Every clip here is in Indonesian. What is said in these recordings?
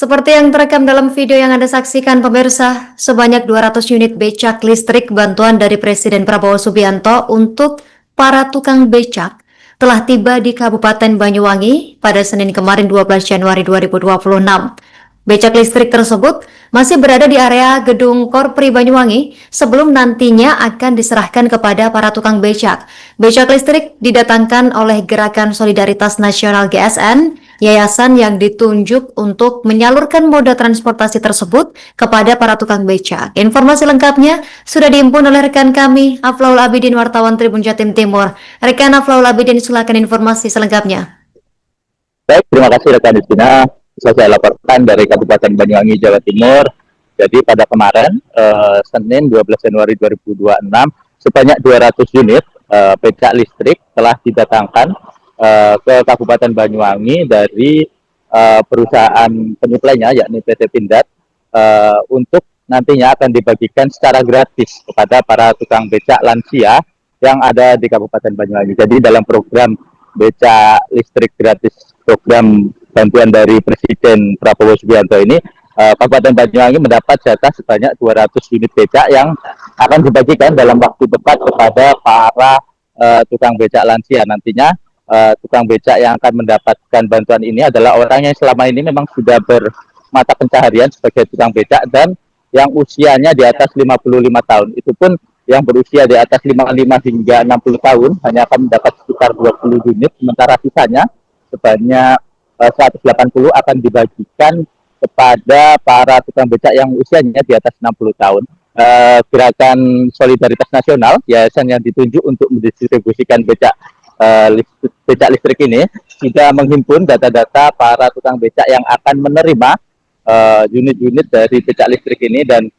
Seperti yang terekam dalam video yang Anda saksikan pemirsa, sebanyak 200 unit becak listrik bantuan dari Presiden Prabowo Subianto untuk para tukang becak telah tiba di Kabupaten Banyuwangi pada Senin kemarin 12 Januari 2026. Becak listrik tersebut masih berada di area gedung Korpri Banyuwangi sebelum nantinya akan diserahkan kepada para tukang becak. Becak listrik didatangkan oleh Gerakan Solidaritas Nasional GSN, yayasan yang ditunjuk untuk menyalurkan moda transportasi tersebut kepada para tukang becak. Informasi lengkapnya sudah dihimpun oleh rekan kami, Aflaul Abidin, wartawan Tribun Jatim Timur. Rekan Aflaul Abidin, silakan informasi selengkapnya. Baik, terima kasih rekan Justina. Bisa saya laporkan dari Kabupaten Banyuwangi, Jawa Timur. Jadi pada kemarin, Senin 12 Januari 2026, sebanyak 200 unit becak listrik telah didatangkan ke Kabupaten Banyuwangi dari perusahaan penyuplainya, yakni PT Pindad, untuk nantinya akan dibagikan secara gratis kepada para tukang becak lansia yang ada di Kabupaten Banyuwangi. Jadi dalam program becak listrik gratis, program bantuan dari Presiden Prabowo Subianto ini, Kabupaten Banyuwangi mendapat jatah sebanyak 200 unit becak yang akan dibagikan dalam waktu dekat kepada para tukang becak lansia. Nantinya tukang becak yang akan mendapatkan bantuan ini adalah orang yang selama ini memang sudah bermata pencaharian sebagai tukang becak dan yang usianya di atas 55 tahun. Itu pun yang berusia di atas 55 hingga 60 tahun hanya akan mendapat sekitar 20 unit, sementara sisanya sebanyak 180 akan dibagikan kepada para tukang becak yang usianya di atas 60 tahun. Gerakan Solidaritas Nasional, yayasan yang ditunjuk untuk mendistribusikan becak listrik ini, sudah menghimpun data-data para tukang becak yang akan menerima unit-unit dari becak listrik ini, dan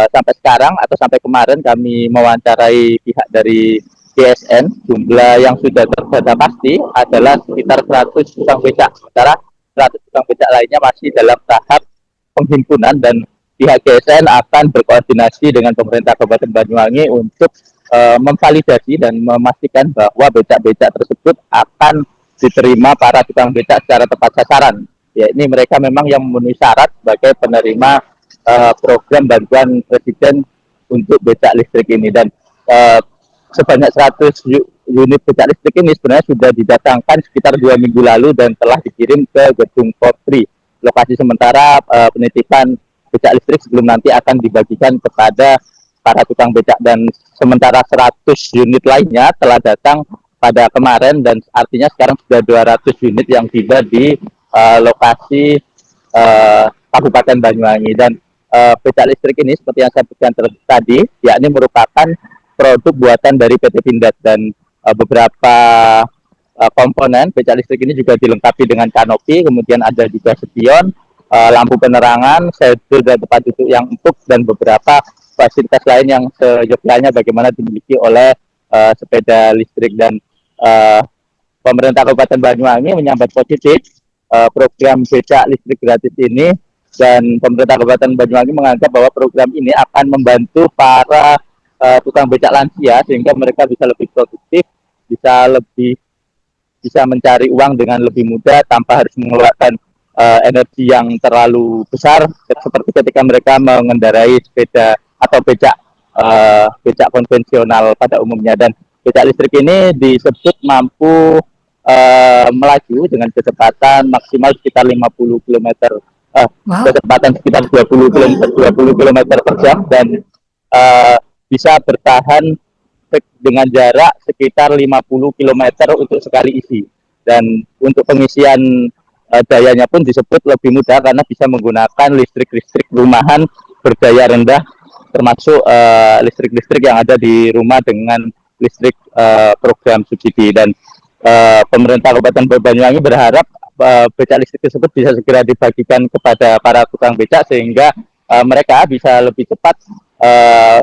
sampai sekarang atau sampai kemarin kami mewawancarai pihak dari GSN, jumlah yang sudah terdata pasti adalah sekitar 100 tukang becak, sementara 100 tukang becak lainnya masih dalam tahap penghimpunan, dan pihak GSN akan berkoordinasi dengan pemerintah Kabupaten Banyuwangi untuk memvalidasi dan memastikan bahwa becak-becak tersebut akan diterima para tukang becak secara tepat sasaran. Ya, ini mereka memang yang memenuhi syarat sebagai penerima program bantuan Presiden untuk becak listrik ini, dan sebanyak 100 unit becak listrik ini sebenarnya sudah didatangkan sekitar 2 minggu lalu dan telah dikirim ke gedung Korpri, lokasi sementara penitipan becak listrik sebelum nanti akan dibagikan kepada para tukang becak, dan sementara 100 unit lainnya telah datang pada kemarin, dan artinya sekarang sudah 200 unit yang tiba di lokasi Kabupaten Banyuwangi. Dan becak listrik ini seperti yang saya sebutkan tadi, yakni merupakan produk buatan dari PT Pindad, dan beberapa komponen becak listrik ini juga dilengkapi dengan kanopi, kemudian ada juga spion, lampu penerangan, sedul dan tempat duduk yang empuk, dan beberapa fasilitas lain yang seyogyanya bagaimana dimiliki oleh sepeda listrik. Dan pemerintah Kabupaten Banyuwangi menyambut positif program becak listrik gratis ini, dan pemerintah Kabupaten Banyuwangi menganggap bahwa program ini akan membantu para tukang becak lansia sehingga mereka bisa lebih produktif, bisa mencari uang dengan lebih mudah tanpa harus mengeluarkan energi yang terlalu besar seperti ketika mereka mengendarai sepeda atau becak konvensional pada umumnya. Dan becak listrik ini disebut mampu melaju dengan kecepatan maksimal sekitar 50 km, kecepatan sekitar 20 km per jam, dan bisa bertahan dengan jarak sekitar 50 km untuk sekali isi. Dan untuk pengisian dayanya pun disebut lebih mudah karena bisa menggunakan listrik rumahan berdaya rendah, termasuk listrik yang ada di rumah dengan listrik program subsidi. Dan pemerintah Kabupaten Banyuwangi berharap becak listrik tersebut bisa segera dibagikan kepada para tukang becak sehingga mereka bisa lebih cepat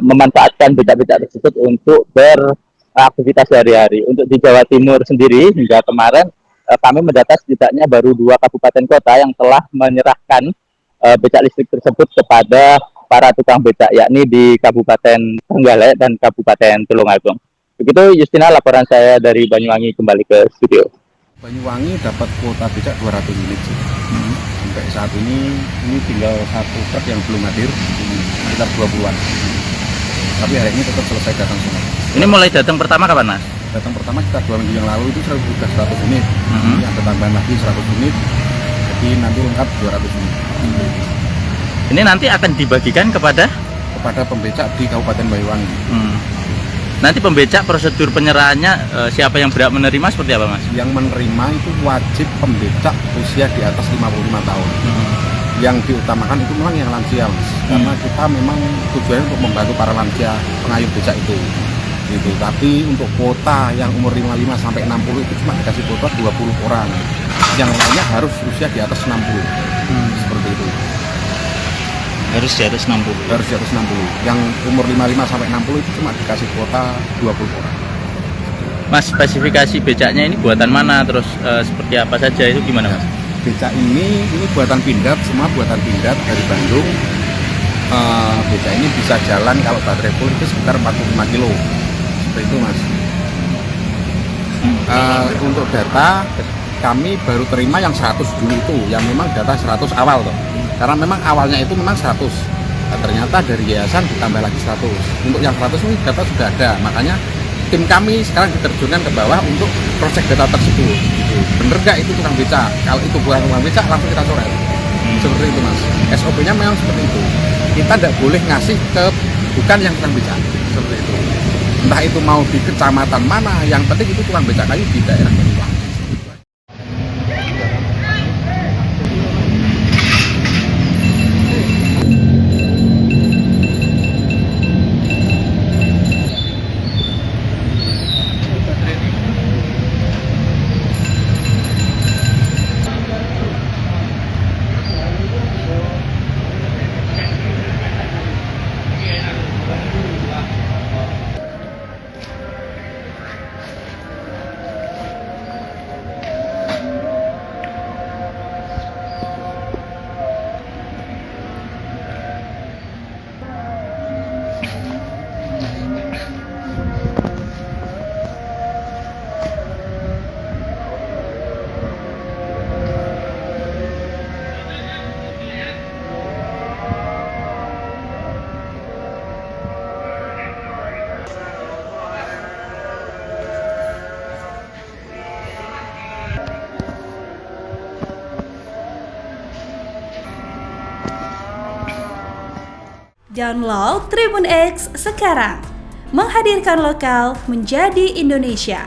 memanfaatkan becak-becak tersebut untuk beraktivitas sehari-hari. Untuk di Jawa Timur sendiri hingga kemarin kami mendata setidaknya baru 2 kabupaten kota yang telah menyerahkan becak listrik tersebut kepada para tukang becak, yakni di Kabupaten Trenggalek dan Kabupaten Tulungagung. Begitu Justina, laporan saya dari Banyuwangi, kembali ke studio. Banyuwangi dapat kuota becak 200 unit sih. sampai saat ini tinggal satu truk yang belum hadir, sekitar 20-an. Tapi hari ini tetap selesai datang semua. Ini mulai datang pertama kapan, Mas? Datang pertama kita 2 minggu yang lalu itu sudah 100 unit. Ini ada tambahan lagi 100 unit. Jadi nanti lengkap 200 unit. Ini nanti akan dibagikan kepada Pembecak di Kabupaten Banyuwangi. Nanti pembecak prosedur penyerahannya siapa yang berhak menerima seperti apa, Mas? Yang menerima itu wajib pembecak usia di atas 55 tahun. Yang diutamakan itu memang yang lansia, Mas. Karena kita memang tujuannya untuk membantu para lansia pengayuh becak itu. Gitu. Tapi untuk kuota yang umur 55 sampai 60 itu cuma dikasih kuota 20 orang. Yang lainnya harus usia di atas 60. Seperti itu. Harus di atas 60. Harus di atas 60. Yang umur 55 sampai 60 itu cuma dikasih kuota 20 orang. Mas, spesifikasi becaknya ini buatan mana, terus seperti apa saja, itu gimana, Mas? Becak ini buatan Pindad, semua buatan Pindad dari Bandung. Becak ini bisa jalan kalau baterai full itu sekitar 45 kilo. Seperti itu, Mas. Untuk data kami baru terima yang 100 dulu itu, yang memang data 100 awal tuh. Karena memang awalnya itu memang 100. Nah, ternyata dari yayasan ditambah lagi 100. Untuk yang 100 ini data sudah ada. Makanya tim kami sekarang diterjunkan ke bawah untuk proses data tersebut. Gitu. Bener nggak itu tukang becak? Kalau itu bukan tukang becak langsung kita coret. Seperti itu, Mas. SOP-nya memang seperti itu. Kita tidak boleh ngasih ke bukan yang tukang becak. Seperti itu. Entah itu mau di kecamatan mana, yang penting itu tukang becak kayu di daerah Banyuwangi. Download Tribun X sekarang, menghadirkan lokal menjadi Indonesia.